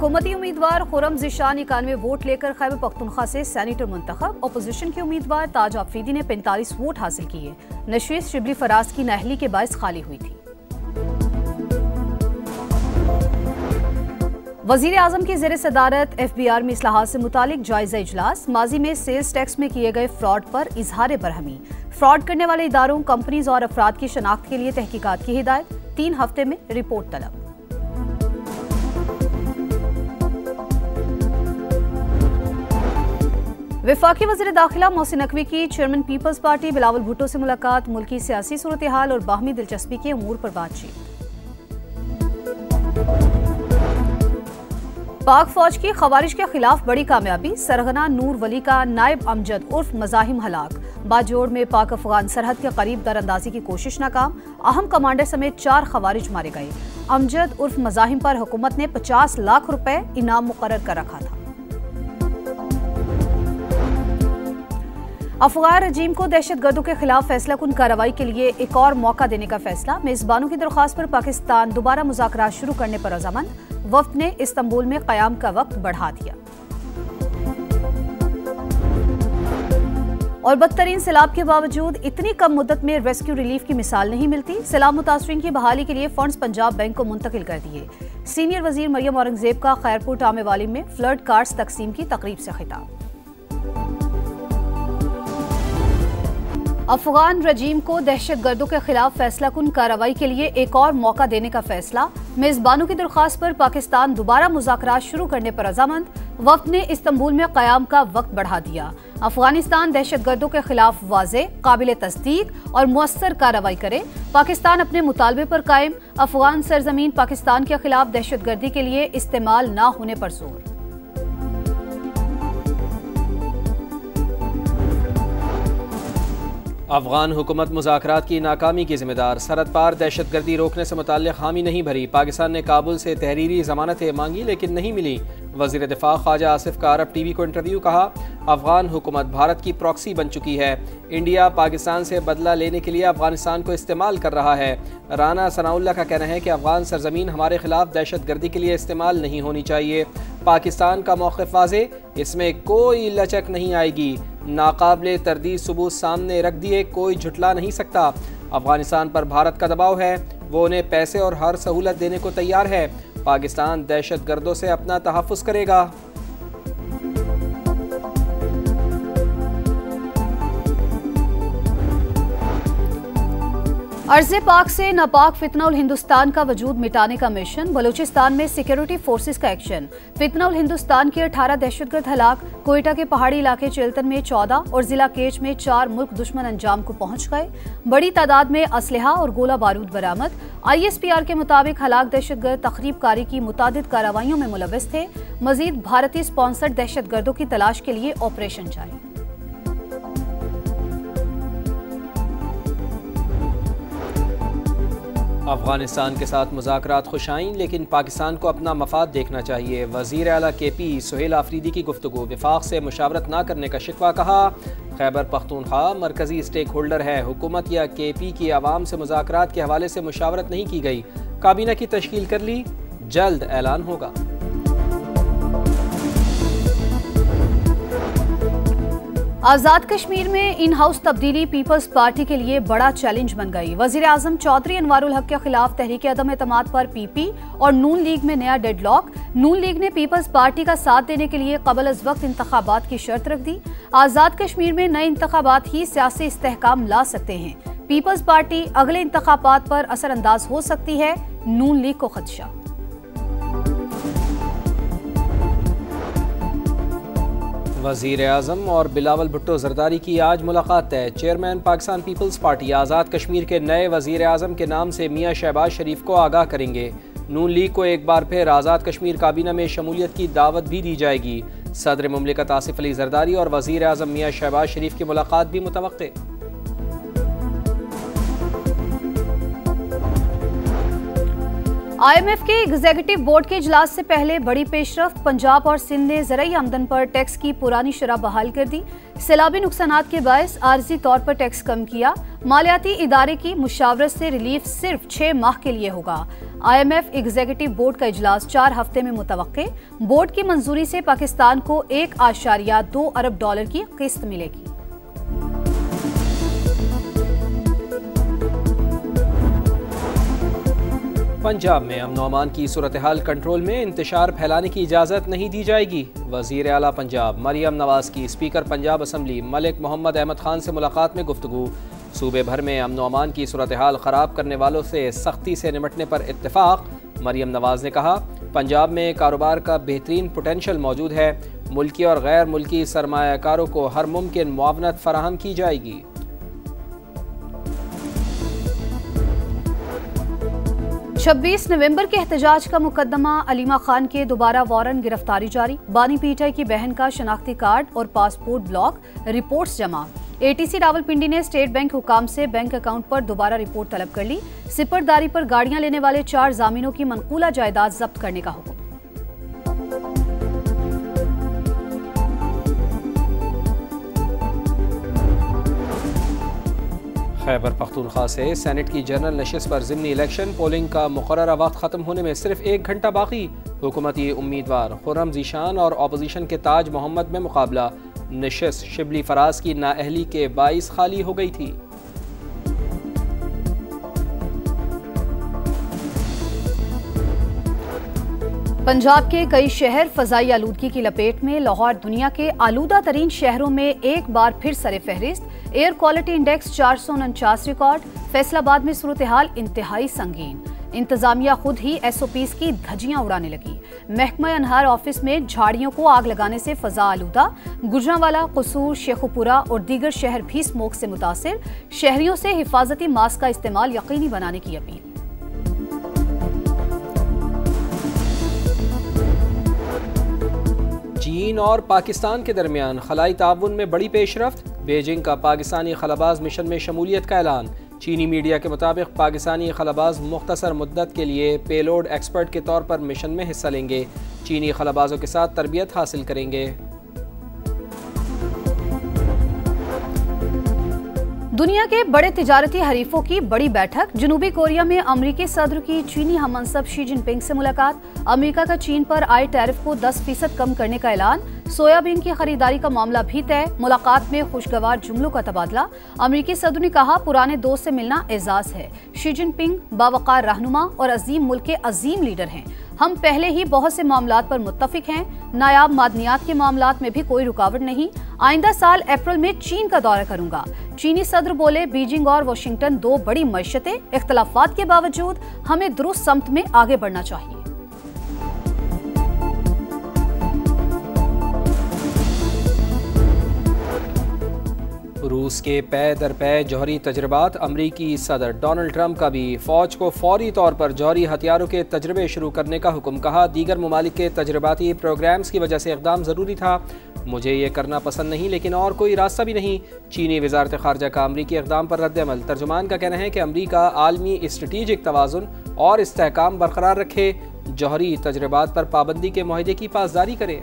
हुकूमती उम्मीदवार खुरम ज़िशान 91 वोट लेकर खैबर पख्तूनख्वा से सेनेटर मुंतखब। अपोजिशन के उम्मीदवार ताज आफरीदी ने 45 वोट हासिल किए। नशरीत शिबली फराज की नाअहली के बायस खाली हुई थी। वज़ीर आज़म की ज़ेर सदारत FBR में इस्लाहात से मुतालिक जायजा इजलास। माजी में सेल्स टैक्स में किए गए फ्रॉड पर इजहार बरहमी। फ्रॉड करने वाले इदारों, कंपनीज और अफराद की शनाख्त के लिए तहकीकात की हिदायत। 3 हफ्ते में रिपोर्ट तलब। वफाकी वज़ीर दाखिला मोहसिन नकवी की chairman Peoples Party Bilawal Bhutto से मुलाकात। मुल्की सियासी सूरत हाल और बाहमी दिलचस्पी के अमूर पर बातचीत। पाक फौज की खवारिज के खिलाफ बड़ी कामयाबी। सरगना नूर वली का नायब अमजद उर्फ मज़ाहिम हलाक। बाजोड़ में पाक अफगान सरहद के करीब दरअंदाजी की कोशिश नाकाम। अहम कमांडर समेत 4 खवारिज मारे गए। अमजद उर्फ मज़ाहिम पर हुकूमत ने 50 लाख रुपए इनाम मुकर्रर कर रखा था। अफगान रजीम को दहशतगर्दों के खिलाफ फैसला कुन कार्रवाई के लिए एक और मौका देने का फैसला। मेजबानों की दरख्वास्त पर पाकिस्तान दोबारा मुज़ाकरात शुरू करने पर रजामंद। वफ्द ने इस्तांबुल में क़याम का वक्त बढ़ा दिया। और बदतरीन सैलाब के बावजूद इतनी कम मुद्दत में रेस्क्यू रिलीफ की मिसाल नहीं मिलती। सैलाब मुतासरीन की बहाली के लिए फंड्स पंजाब बैंक को मुंतकिल कर दिए। सीनियर वजीर मरियम औरंगजेब का खैरपुर टामे वाली में फ्लड कार्ड्स तकसीम की तकरीब से खिताब। अफगान रजीम को दहशतगर्दों के खिलाफ फैसला कुन कार्रवाई के लिए एक और मौका देने का फैसला। मेजबानों की दरख्वास्त पर पाकिस्तान दोबारा मुज़ाकरात शुरू करने पर रजामंद। वफ्द ने इस्तांबुल में क़याम का वक्त बढ़ा दिया। अफगानिस्तान दहशतगर्दों के खिलाफ वाज़े, काबिल तस्दीक और मुअस्सर कार्रवाई करे। पाकिस्तान अपने मुतालबे पर कायम। अफगान सरजमीन पाकिस्तान के खिलाफ दहशतगर्दी के लिए इस्तेमाल न होने पर जोर। अफगान हुकूमत मुज़ाकरात की नाकामी की जिम्मेदार। सरहद पार दहशतगर्दी रोकने से मुताल्लिक़ हामी नहीं भरी। पाकिस्तान ने काबुल से तहरीरी ज़मानतें मांगी लेकिन नहीं मिली। वज़ीर दिफ़ा ख्वाजा आसिफ का अरब TV को इंटरव्यू। कहा, अफगान हुकूमत भारत की प्रॉक्सी बन चुकी है। इंडिया पाकिस्तान से बदला लेने के लिए अफगानिस्तान को इस्तेमाल कर रहा है। राना सनाउल्लाह का कहना है कि अफगान सरजमीन हमारे खिलाफ दहशतगर्दी के लिए इस्तेमाल नहीं होनी चाहिए। पाकिस्तान का मौक़िफ़ वाज़े, इसमें कोई लचक नहीं आएगी। नाकाबिले तरदीद सबूत सामने रख दिए, कोई झुटला नहीं सकता। अफगानिस्तान पर भारत का दबाव है, वो उन्हें पैसे और हर सहूलत देने को तैयार है। पाकिस्तान दहशतगर्दों से अपना तहफ़्फ़ुज़ करेगा। अर्ज़े पाक से नापाक फितना उल हिंदुस्तान का वजूद मिटाने का मिशन। बलूचिस्तान में सिक्योरिटी फोर्सेस का एक्शन। फितना उल हिंदुस्तान के 18 दहशतगर्द हलाक। कोयटा के पहाड़ी इलाके चेल्तन में 14 और जिला केच में 4 मुल्क दुश्मन अंजाम को पहुंच गए। बड़ी तादाद में असलहा और गोला बारूद बरामद। ISPR के मुताबिक हलाक दहशतगर्द तखरीबकारी की मुतादिद कार्रवाइयों में मुलव्वस थे। मजीद भारतीय स्पॉन्सर्ड दहशतगर्दों की तलाश के लिए ऑपरेशन जारी। अफगानिस्तान के साथ मुज़ाकरात खुशाइन, लेकिन पाकिस्तान को अपना मफाद देखना चाहिए। वज़ीर आला KP सुहेल आफरीदी की गुफ्तगू। वफाक से मुशावरत न करने का शिकवा। कहा, खैबर पख्तूनख्वा मरकजी स्टेक होल्डर है। हुकूमत या KP की आवाम से मुज़ाकरात के हवाले से मुशावरत नहीं की गई। काबीना की तश्कील कर ली, जल्द ऐलान होगा। आज़ाद कश्मीर में इन हाउस तब्दीली पीपल्स पार्टी के लिए बड़ा चैलेंज बन गई। वज़ीर आज़म चौधरी अनवारुल हक के खिलाफ तहरीक अदम एतमाद पर PP और नून लीग में नया डेडलॉक। नून लीग ने पीपल्स पार्टी का साथ देने के लिए क़ब्ल अज़ वक्त इंतखाबात की शर्त रख दी। आज़ाद कश्मीर में नए इंतखाबात ही सियासी इस्तेहकाम ला सकते हैं। पीपल्स पार्टी अगले इंतखाबात पर असरअंदाज हो सकती है, नून लीग को खदशा। वज़ीर आज़म और बिलावल भुट्टो जरदारी की आज मुलाकात है। Chairman Pakistan peoples party Azad Kashmir के नए वज़ीर आज़म के नाम से मियाँ शहबाज शरीफ को आगाह करेंगे। नून लीग को एक बार फिर आज़ाद कश्मीर काबीना में शमूलियत की दावत भी दी जाएगी। सदर मुमलिकत आसिफ अली जरदारी और वज़ीर आज़म मियाँ शहबाज शरीफ की मुलाकात भी मुतवक्के। IMF के एग्जीक्यूटिव बोर्ड के इजलास से पहले बड़ी पेशरफ्त। पंजाब और सिंध ने ज़राई आमदन पर टैक्स की पुरानी शरह बहाल कर दी। सैलाबी नुकसानात के बायस आर्जी तौर पर टैक्स कम किया। मालियाती इदारे की मुशावरत से रिलीफ सिर्फ 6 माह के लिए होगा। IMF एग्जीक्यूटिव बोर्ड का इजलास 4 हफ्ते में मुतवक्के। बोर्ड की मंजूरी से पाकिस्तान को $1.2 अरब की किस्त मिलेगी। पंजाब में अमन अमान की सूरत हाल कंट्रोल में, इंतशार फैलाने की इजाज़त नहीं दी जाएगी। वज़ीर आला पंजाब मरियम नवाज की स्पीकर पंजाब असम्बली मलिक मोहम्मद अहमद खान से मुलाकात में गुफ्तगू। सूबे भर में अमन अमान की सूरत हाल ख़राब करने वालों से सख्ती से निपटने पर इत्तेफाक। मरियम नवाज ने कहा, पंजाब में कारोबार का बेहतरीन पोटेंशल मौजूद है। मुल्की और गैर मुल्की सरमायाकारों को हर मुमकिन मुआवनत फराहम की जाएगी। 26 नवंबर के एहतजाज का मुकदमा, अलीमा खान के दोबारा वारंट गिरफ्तारी जारी। बानी पीटीआई की बहन का शनाख्ती कार्ड और पासपोर्ट ब्लॉक, रिपोर्ट्स जमा। ATC रावलपिंडी ने स्टेट बैंक हुकाम से बैंक अकाउंट पर दोबारा रिपोर्ट तलब कर ली। सिपरदारी पर गाड़ियां लेने वाले 4 जामिनों की मनकूला जायदाद जब्त करने का हुक्म। खैबर पख्तूनख्वा से सेनेट की जनरल नशिस्त पर ज़िमनी इलेक्शन, पोलिंग का मुकर्ररा वक्त ख़त्म होने में सिर्फ 1 घंटा बाकी। हुकूमती उम्मीदवार खुर्रम ज़ीशान और अपोजिशन के ताज मोहम्मद में मुकाबला। नशिस्त शिबली फराज की नाअहली के 22 खाली हो गई थी। पंजाब के कई शहर फजाई आलूदगी की लपेट में। लाहौर दुनिया के आलूदा तरीन शहरों में एक बार फिर सरे फहरिस्त। Air quality index 449 record. Faisalabad में सूरत हाल इंतहाई संगीन। इंतजामिया खुद ही SOPs की धज्जियां उड़ाने लगी। महकमा अनहार ऑफिस में झाड़ियों को आग लगाने से फजा आलूदा। गुजरांवाला, कसूर, शेखुपुरा और दीगर शहर भी स्मोक से मुतासिर। शहरियों से हिफाजती मास्क का इस्तेमाल यकीनी बनाने की अपील। चीन और पाकिस्तान के दरमियान खलाई ताउन में बड़ी पेशरफ्त। बीजिंग का पाकिस्तानी खलाबाज मिशन में शमूलियत का ऐलान। चीनी मीडिया के मुताबिक पाकिस्तानी खलाबाज मुख्तसर मुद्दत के लिए पेलोड एक्सपर्ट के तौर पर मिशन में हिस्सा लेंगे। चीनी खलाबाजों के साथ तरबियत हासिल करेंगे। दुनिया के बड़े तिजारती हरीफों की बड़ी बैठक। जनूबी कोरिया में अमरीकी सदर की चीनी हममनसब शी जिनपिंग से मुलाकात। अमरीका का चीन पर आए टैरिफ को 10% कम करने का ऐलान। सोयाबीन की खरीदारी का मामला भी तय। मुलाकात में खुशगवार जुमलों का तबादला। अमरीकी सदर ने कहा, पुराने दोस्त से मिलना एजाज है। शी जिनपिंग बावकार रहनुमा और अजीम मुल्क के अजीम लीडर हैं। हम पहले ही बहुत से मामलात पर मुत्तफिक हैं। नायाब मादनियात के मामलात में भी कोई रुकावट नहीं। आइंदा साल अप्रैल में चीन का दौरा करूंगा। चीनी सदर बोले, बीजिंग और वाशिंगटन 2 बड़ी मईशतें। इख्तलाफात के बावजूद हमें दुरुस्त समत में आगे बढ़ना चाहिए। रूस के पै दर पै जौहरी तजर्बात। अमरीकी सदर डोनाल्ड ट्रंप का भी फौज को फौरी तौर पर जौहरी हथियारों के तजर्बे शुरू करने का हुक्म। कहा, दीगर ममालिक के तजर्बाती प्रोग्राम्स की वजह से इक़दाम ज़रूरी था। मुझे ये करना पसंद नहीं, लेकिन और कोई रास्ता भी नहीं। चीनी वज़ारत ख़ारजा का अमरीकी इक़दाम पर रद्द-ए-अमल। तर्जुमान का कहना है कि अमरीका आलमी स्ट्रेटेजिक तवाज़ुन और इस्तेहकाम बरकरार रखे, जौहरी तजर्बात पर पाबंदी के मुआहदे की पासदारी करे।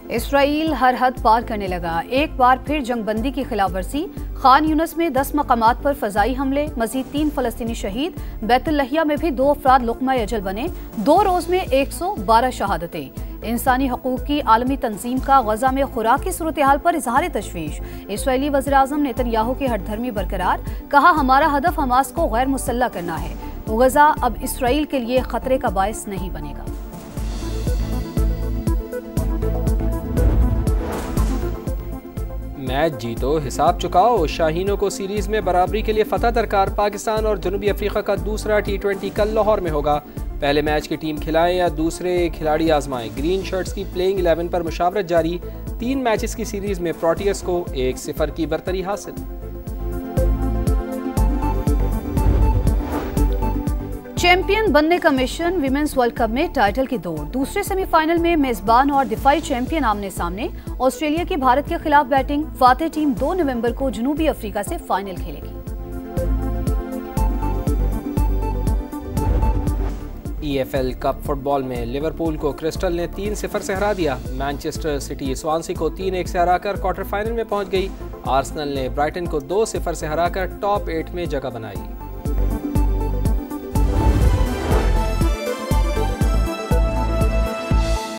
इसराइल हर हद पार करने लगा। एक बार फिर जंगबंदी की खिलाफवर्जी। खान यूनस में 10 मकामात पर फजाई हमले। मजीद 3 फलस्तीनी शहीद। बैतुल्लहिया में भी 2 अफराद लुक़मा अजल बने। 2 रोज में 112 शहादतें। इंसानी हकूक की आलमी तंजीम का गजा में खुराक की सूरत हाल पर इजहार तशवीश। इसराइली वज़ीर आज़म नेतन्याहू की हठधर्मी बरकरार। कहा, हमारा हदफ हमास को गैर मुसल्लह करना है। गजा अब इसराइल के लिए खतरे का बायस नहीं बनेगा। मैच जीतो, हिसाब चुकाओ। शाहीनों को सीरीज में बराबरी के लिए फतह दरकार। पाकिस्तान और जनूबी अफ्रीका का दूसरा T20 कल लाहौर में होगा। पहले मैच की टीम खिलाएं या दूसरे खिलाड़ी आजमाएं। ग्रीन शर्ट्स की प्लेइंग 11 पर मुशावरत जारी। 3 मैचेस की सीरीज में प्रोटियस को 1-0 की बरतरी हासिल। चैंपियन बनने का मिशन। विमेंस वर्ल्ड कप में टाइटल की दौड़। दूसरे सेमीफाइनल में मेजबान और दिफाई चैंपियन आमने सामने। ऑस्ट्रेलिया की भारत के खिलाफ बैटिंग। फातेह टीम 2 नवंबर को जनूबी अफ्रीका से फाइनल खेलेगी। EFL कप फुटबॉल में लिवरपूल को क्रिस्टल ने 3-0 से हरा दिया। मैनचेस्टर सिटी स्वानसी को 3-1 से हराकर क्वार्टर फाइनल में पहुंच गई। आर्सेनल ने ब्राइटन को 2-0 से हराकर टॉप 8 में जगह बनाई।